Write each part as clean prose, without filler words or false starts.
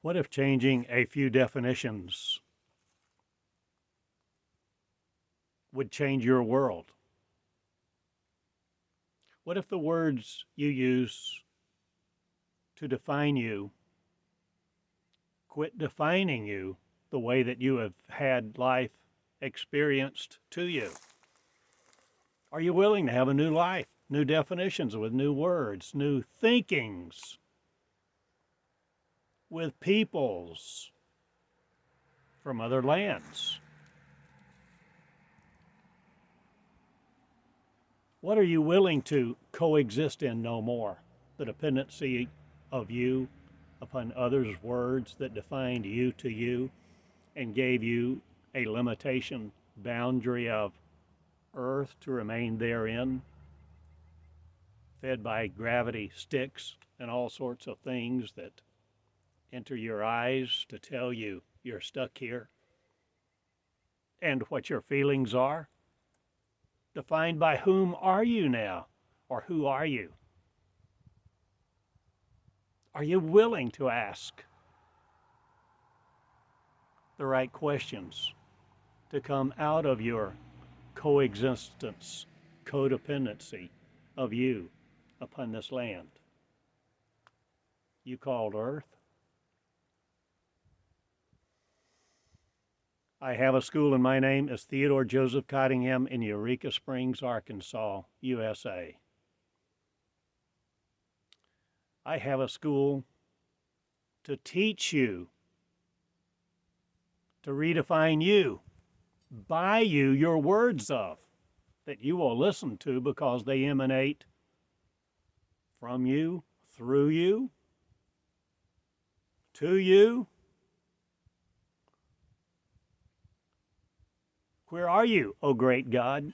What if changing a few definitions would change your world? What if the words you use to define you quit defining you the way that you have had life experienced to you? Are you willing to have a new life, new definitions with new words, new thinkings with peoples from other lands? What are you willing to coexist in no more? The dependency of you upon others' words that defined you to you and gave you a limitation boundary of earth to remain therein, fed by gravity sticks and all sorts of things that enter your eyes to tell you you're stuck here and what your feelings are. Defined by whom are you now, or who are you? Are you willing to ask the right questions to come out of your coexistence, codependency of you upon this land you called Earth? I have a school, and my name is Theodore Joseph Cottingham in Eureka Springs, Arkansas, USA. I have a school to teach you, to redefine you, by you, your words of, that you will listen to because they emanate from you, through you, to you. Where are you, O great God?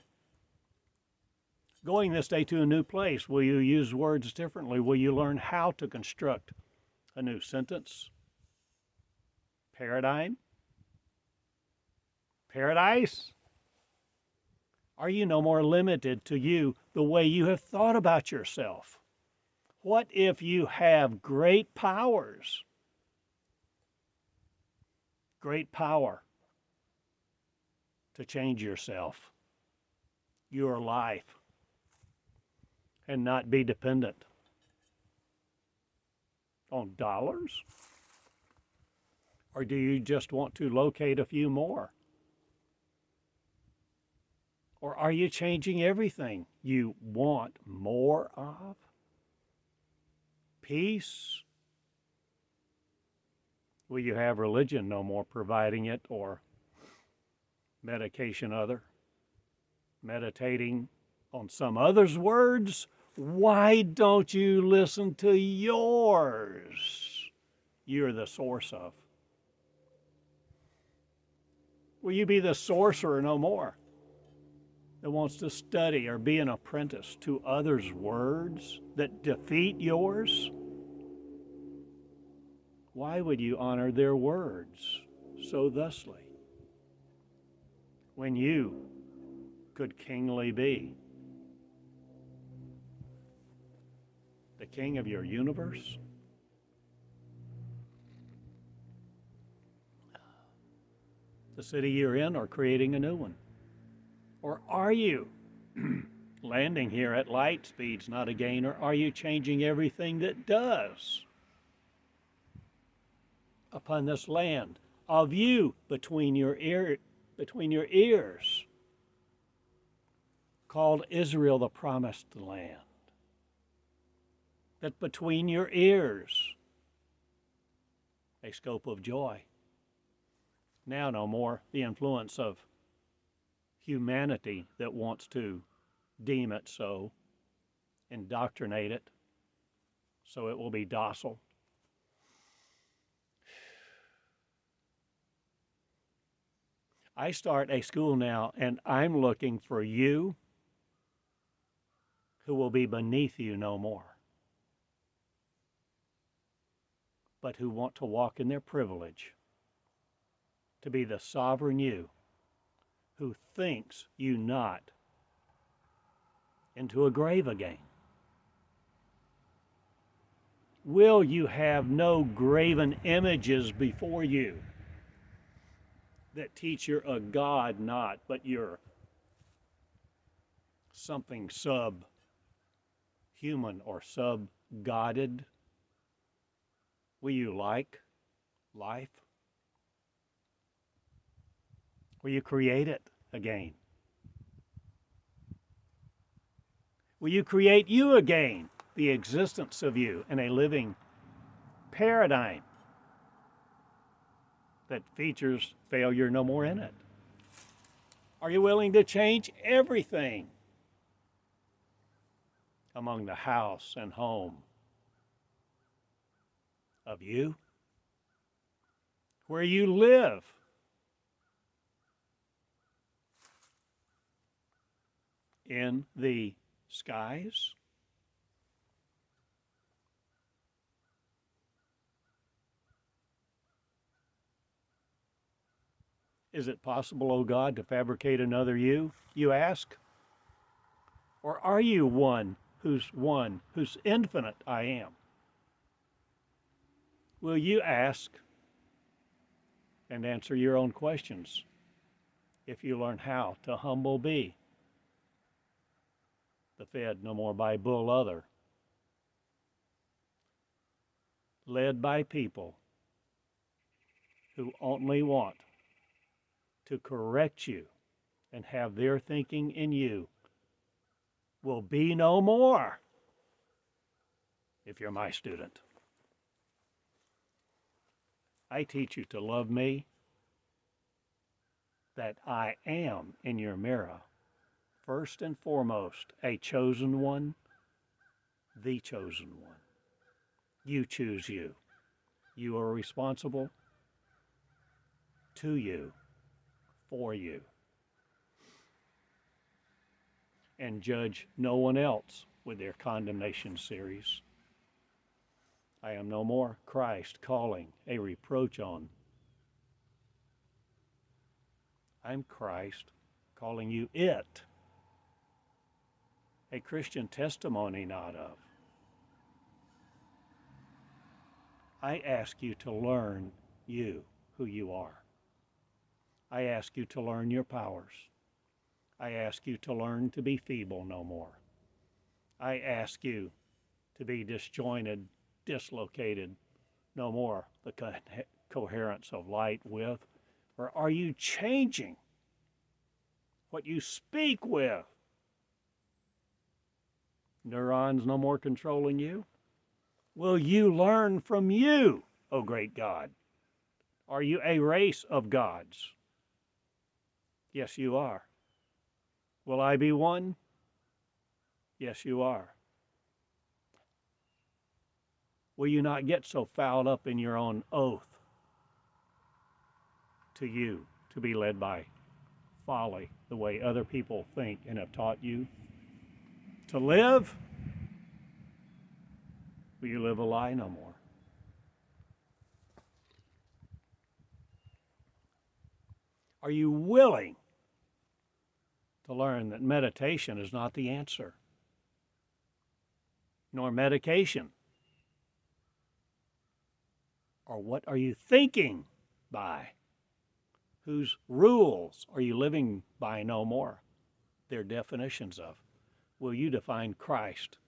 Going this day to a new place, will you use words differently? Will you learn how to construct a new sentence, paradigm, paradise? Are you no more limited to you the way you have thought about yourself? What if you have great powers? Great power to change yourself, your life, and not be dependent on dollars? Or do you just want to locate a few more? Or are you changing everything you want more of? Peace? Will you have religion no more providing it, or medication other, meditating on some other's words? Why don't you listen to yours? You're the source of. Will you be the sorcerer no more that wants to study or be an apprentice to others' words that defeat yours? Why would you honor their words so thusly when you could kingly be the king of your universe? The city you're in, or creating a new one? Or are you landing here at light speeds, not again, or are you changing everything that does upon this land of you between your ears, called Israel, the promised land? That between your ears, a scope of joy. Now no more the influence of humanity that wants to deem it so, indoctrinate it so it will be docile. I start a school now, and I'm looking for you who will be beneath you no more, but who want to walk in their privilege to be the sovereign you who thinks you not into a grave again. Will you have no graven images before you that teach you're a God not, but you're something subhuman or sub-godded? Will you like life? Will you create it again? Will you create you again, the existence of you in a living paradigm that features failure no more in it? Are you willing to change everything among the house and home of you? Where you live? In the skies? Is it possible, O God, to fabricate another you ask? Or are you one whose infinite I am? Will you ask and answer your own questions if you learn how to humble be, the fed no more by bull other, led by people who only want to correct you and have their thinking in you will be no more if you're my student. I teach you to love me, that I am in your mirror, first and foremost, a chosen one, the chosen one. You choose you. You are responsible to you, for you. And judge no one else with their condemnation series. I am no more Christ calling a reproach on. I'm Christ calling you it, a Christian testimony not of. I ask you to learn you, who you are. I ask you to learn your powers. I ask you to learn to be feeble no more. I ask you to be disjointed, dislocated no more, the coherence of light with. Or are you changing what you speak with? Neurons no more controlling you? Will you learn from you, O great God? Are you a race of gods? Yes, you are. Will I be one? Yes, you are. Will you not get so fouled up in your own oath to you to be led by folly, the way other people think and have taught you to live? Will you live a lie no more? Are you willing to learn that meditation is not the answer, nor medication? Or what are you thinking by? Whose rules are you living by no more? Their definitions of. Will you define Christ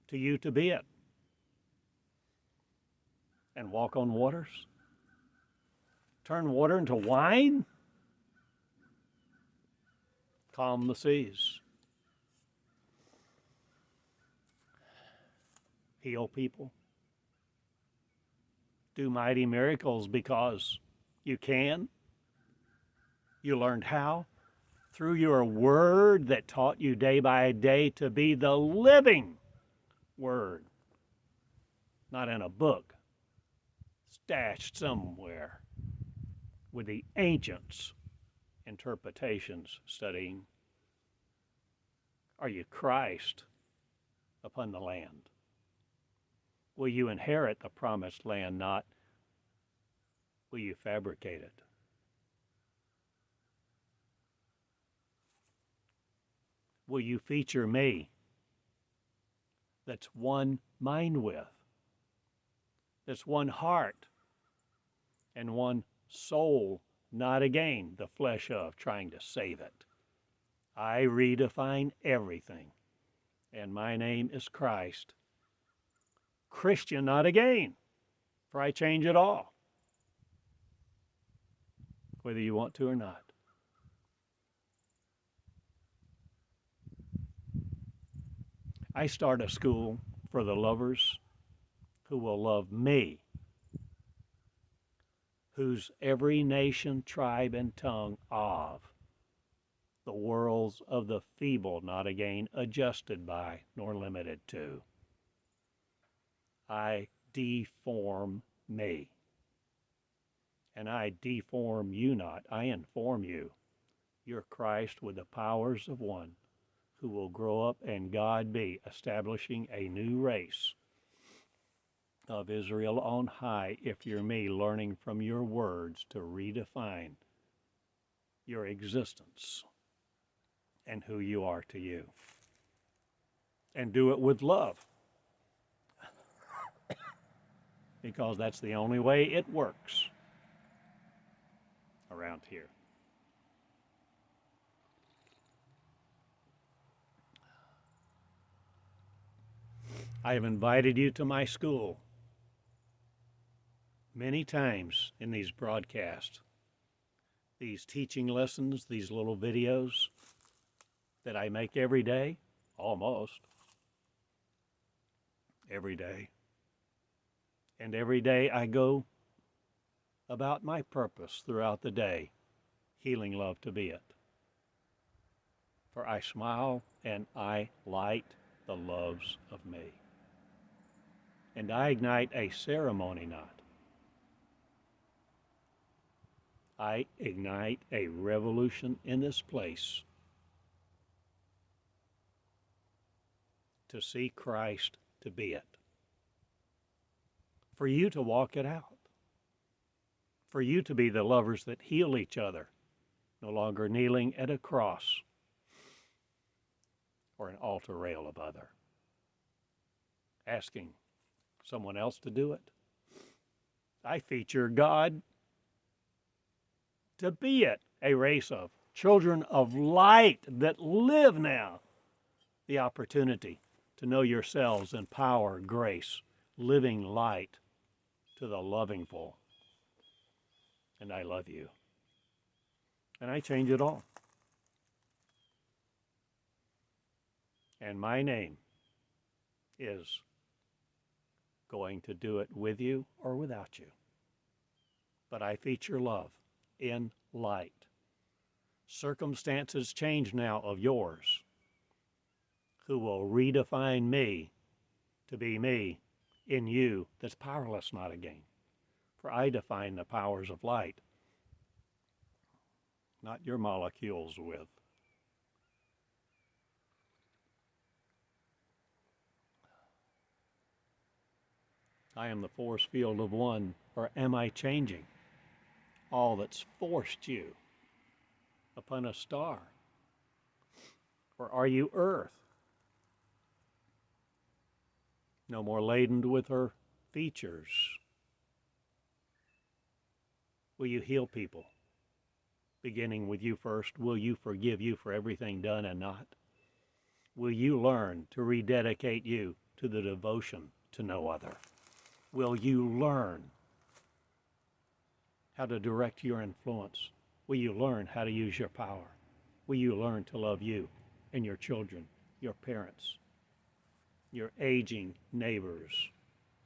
to you to be it? And walk on waters? Turn water into wine? Calm the seas? Heal people? Do mighty miracles because you can? You learned how? Through your word that taught you day by day to be the living word, not in a book stashed somewhere with the ancients' interpretations studying. Are you Christ upon the land? Will you inherit the promised land, not will you fabricate it? Will you feature me that's one mind with, that's one heart and one soul, not again the flesh of trying to save it. I redefine everything, and my name is Christ. Christian, not again, for I change it all, whether you want to or not. I start a school for the lovers who will love me, whose every nation, tribe, and tongue of the worlds of the feeble, not again adjusted by nor limited to. I deform me. And I deform you not, I inform you. You're Christ with the powers of one who will grow up and God be, establishing a new race of Israel on high, if you're me, learning from your words to redefine your existence and who you are to you. And do it with love, because that's the only way it works around here. I have invited you to my school many times in these broadcasts, these teaching lessons, these little videos that I make every day, almost every day. And every day I go about my purpose throughout the day, healing love to be it. For I smile and I light the loves of me. And I ignite a ceremony not. I ignite a revolution in this place to see Christ to be it. For you to walk it out. For you to be the lovers that heal each other, no longer kneeling at a cross or an altar rail of other, asking someone else to do it. I feature God to be it, a race of children of light that live now the opportunity to know yourselves in power, grace, living light to the lovingful. And I love you. And I change it all. And my name is going to do it with you or without you. But I feature love in light. Circumstances change now of yours, who will redefine me to be me in you that's powerless not again. For I define the powers of light, not your molecules with. I am the force field of one, or am I changing all that's forced you upon a star? Or are you earth, no more laden with her features? Will you heal people, beginning with you first? Will you forgive you for everything done and not? Will you learn to rededicate you to the devotion to no other? Will you learn how to direct your influence? Will you learn how to use your power? Will you learn to love you and your children, your parents, your aging neighbors,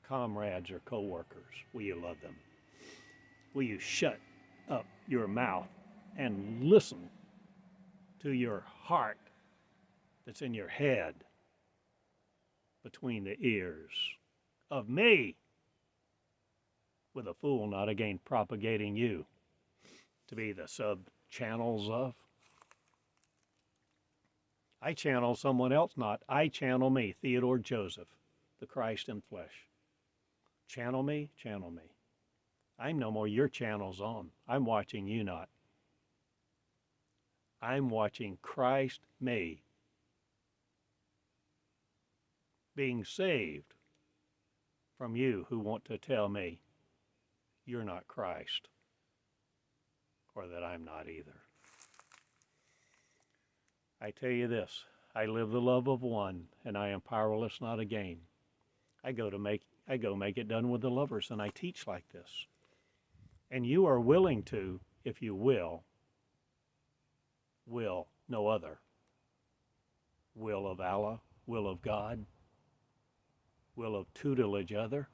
comrades, or co-workers? Will you love them? Will you shut up your mouth and listen to your heart that's in your head between the ears of me, with a fool not again propagating you to be the sub-channels of? I channel someone else not. I channel me, Theodore Joseph, the Christ in flesh. Channel me, channel me. I'm no more your channels on. I'm watching you not. I'm watching Christ me being saved from you who want to tell me you're not Christ, or that I'm not either. I tell you this, I live the love of one, and I am powerless not again. I go make it done with the lovers, and I teach like this. And you are willing to, if you will no other. Will of Allah, will of God, will of tutelage other.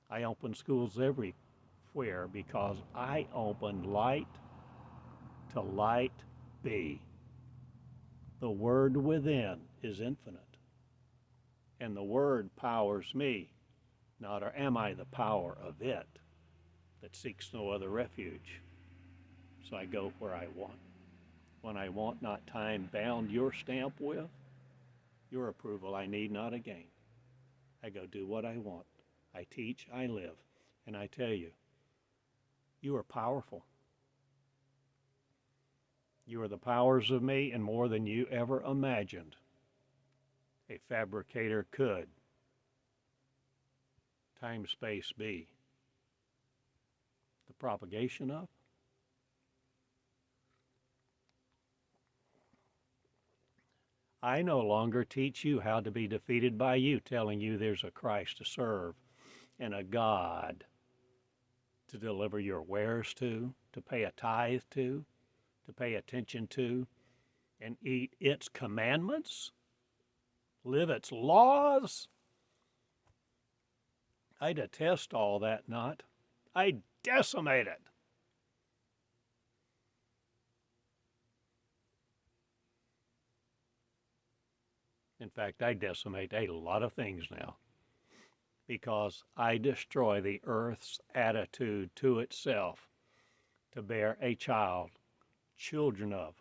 I open schools everywhere because I open light to light be. The word within is infinite, and the word powers me, not or am I the power of it that seeks no other refuge. So I go where I want. When I want, not time bound your stamp with, your approval I need not again. I go do what I want. I teach, I live, and I tell you, you are powerful. You are the powers of me and more than you ever imagined a fabricator could. Time, space, be. The propagation of. I no longer teach you how to be defeated by you, telling you there's a Christ to serve and a God to deliver your wares to pay a tithe to pay attention to, and eat its commandments, live its laws. I detest all that not. I decimate it. In fact, I decimate a lot of things now because I destroy the earth's attitude to itself to bear a child, children of,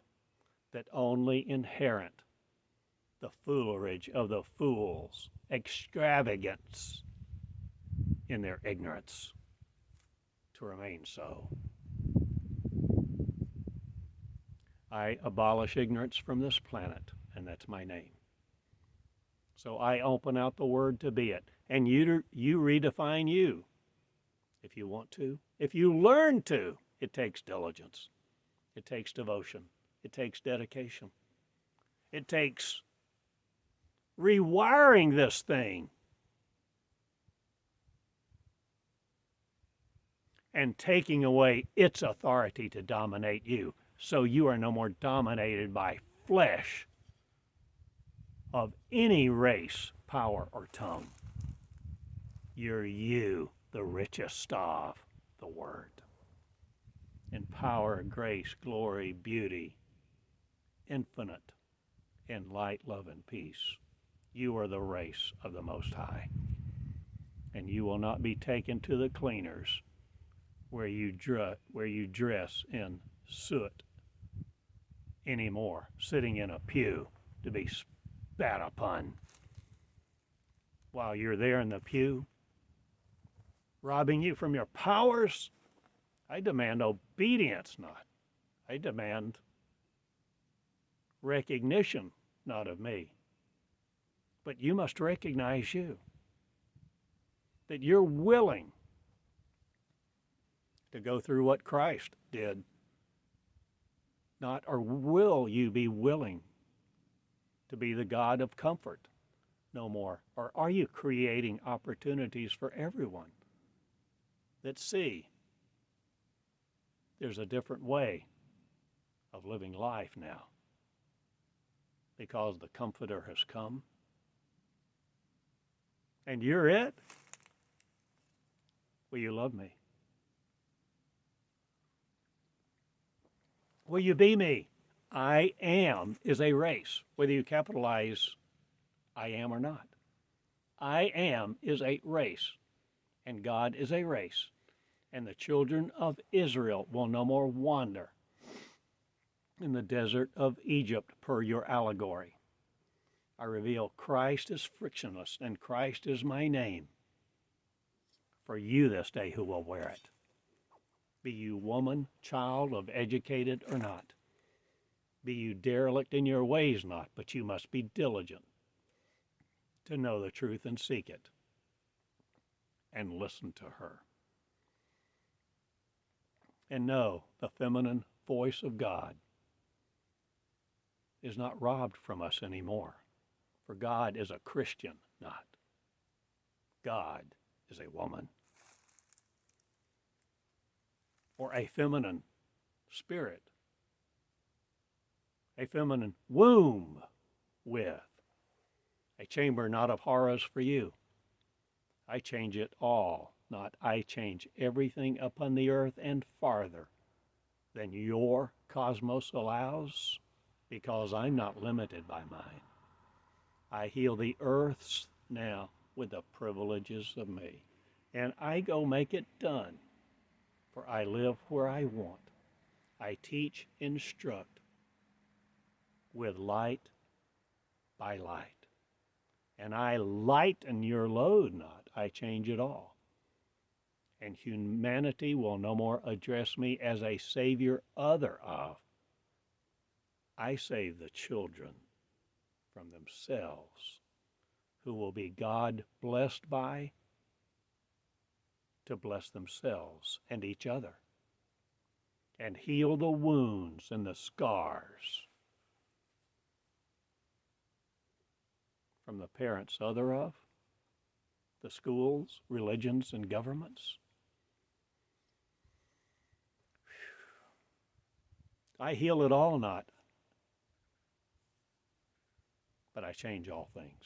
that only inherit the foolery of the fools, extravagance in their ignorance, to remain so. I abolish ignorance from this planet, and that's my name. So I open out the word to be it. And you redefine you, if you want to. If you learn to, it takes diligence. It takes devotion. It takes dedication. It takes rewiring this thing and taking away its authority to dominate you, so you are no more dominated by flesh of any race, power, or tongue. You're you, the richest of the Word. In power, grace, glory, beauty, infinite, in light, love, and peace. You are the race of the Most High. And you will not be taken to the cleaners where you dress in soot anymore, sitting in a pew to be spat upon. While you're there in the pew, robbing you from your powers, I demand obedience, not. I demand recognition, not of me. But you must recognize you, that you're willing to go through what Christ did. Not, or will you be willing to be the God of comfort no more? Or are you creating opportunities for everyone that see there's a different way of living life now because the Comforter has come? And you're it? Will you love me? Will you be me? I am is a race, whether you capitalize I am or not. I am is a race, and God is a race. And the children of Israel will no more wander in the desert of Egypt per your allegory. I reveal Christ is frictionless, and Christ is my name for you this day who will wear it. Be you woman, child, of educated or not. Be you derelict in your ways not, but you must be diligent to know the truth and seek it and listen to her. And know the feminine voice of God is not robbed from us anymore. For God is a Christian, not. God is a woman. Or a feminine spirit. A feminine womb with a chamber not of horrors for you. I change it all, not I change everything upon the earth and farther than your cosmos allows, because I'm not limited by mine. I heal the earths now with the privileges of me, and I go make it done, for I live where I want. I teach, instruct with light by light. And I lighten your load not, I change it all. And humanity will no more address me as a savior other of. I save the children from themselves, who will be God blessed by, to bless themselves and each other, and heal the wounds and the scars from the parents other of, the schools, religions, and governments. I heal it all not, but I change all things.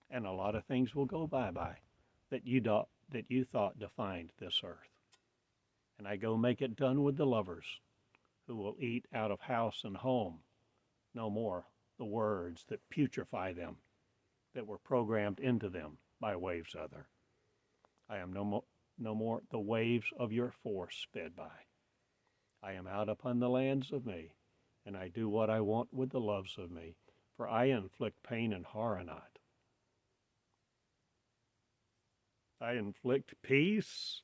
And a lot of things will go bye-bye that you thought defined this earth. And I go make it done with the lovers who will eat out of house and home no more the words that putrefy them, that were programmed into them by waves other. I am no more the waves of your force sped by. I am out upon the lands of me, and I do what I want with the loves of me, for I inflict pain and horror not. I inflict peace?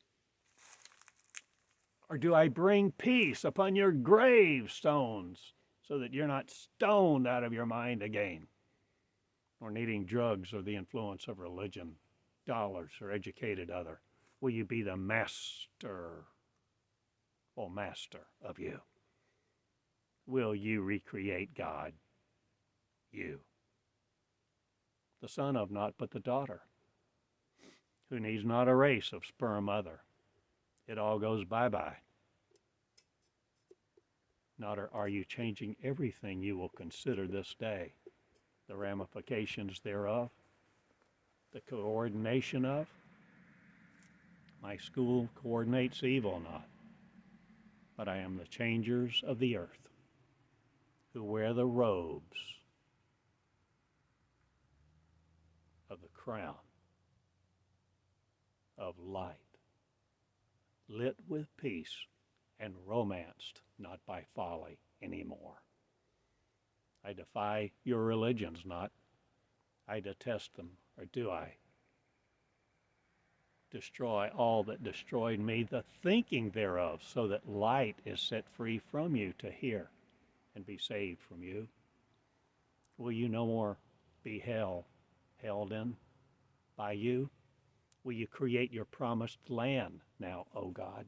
Or do I bring peace upon your gravestones so that you're not stoned out of your mind again, or needing drugs or the influence of religion, dollars, or educated other? Will you be the master of you? Will you recreate God, you, the son of not but the daughter, who needs not a race of sperm other? It all goes bye-bye. Not are you changing everything you will consider this day, the ramifications thereof, the coordination of? My school coordinates evil not, but I am the changers of the earth, who wear the robes of the crown of light, lit with peace and romanced not by folly anymore. I defy your religions not. I detest them, or do I? Destroy all that destroyed me, the thinking thereof, so that light is set free from you to hear and be saved from you. Will you no more be held in by you? Will you create your promised land now, O God?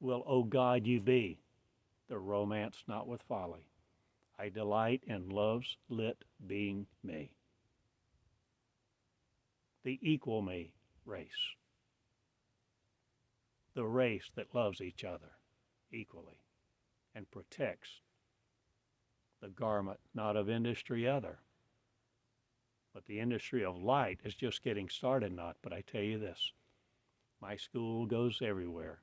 Will, O God, you be the romance not with folly? I delight in love's lit being me, the equal me race, the race that loves each other equally and protects the garment not of industry other, but the industry of light is just getting started not. But I tell you this, my school goes everywhere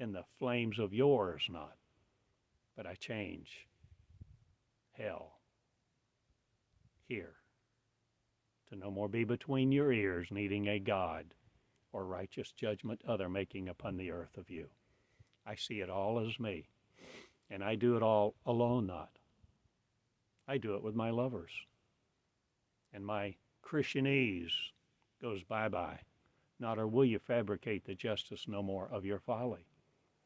in the flames of yours not, but I change hell here to no more be between your ears needing a God or righteous judgment other making upon the earth of you. I see it all as me, and I do it all alone not. I do it with my lovers, and my Christianese goes bye-bye. Not or will you fabricate the justice no more of your folly,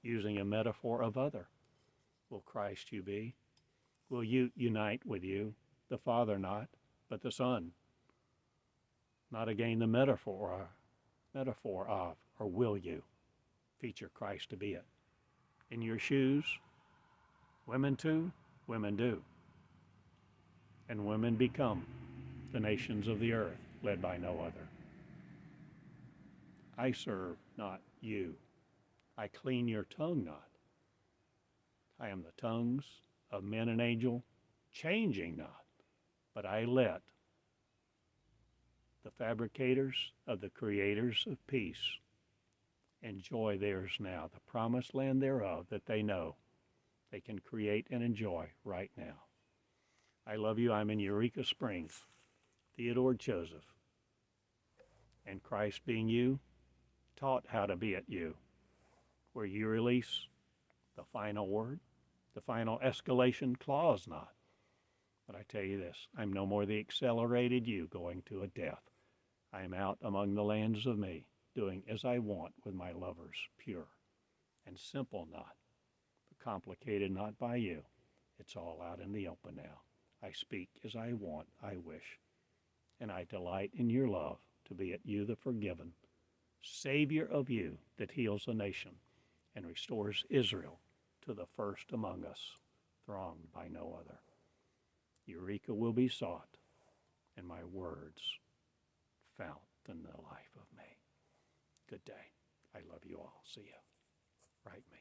using a metaphor of other. Will Christ you be? Will you unite with you, the Father not, but the Son, not again the metaphor of, or will you feature Christ to be it. In your shoes, women too, women do. And women become the nations of the earth, led by no other. I serve not you. I clean your tongue not. I am the tongues of men and angel, changing not, but I let the fabricators of the creators of peace enjoy theirs now, the promised land thereof that they know they can create and enjoy right now. I love you. I'm in Eureka Springs. Theodore Joseph. And Christ being you, taught how to be at you, where you release the final word, the final escalation clause not. But I tell you this, I'm no more the accelerated you going to a death. I am out among the lands of me, doing as I want with my lovers, pure and simple not, but complicated not by you. It's all out in the open now. I speak as I want, I wish, and I delight in your love to be at you the forgiven, Savior of you that heals a nation and restores Israel to the first among us, thronged by no other. Eureka will be sought, and my words found in the life of me. Good day. I love you all. See ya. Write me.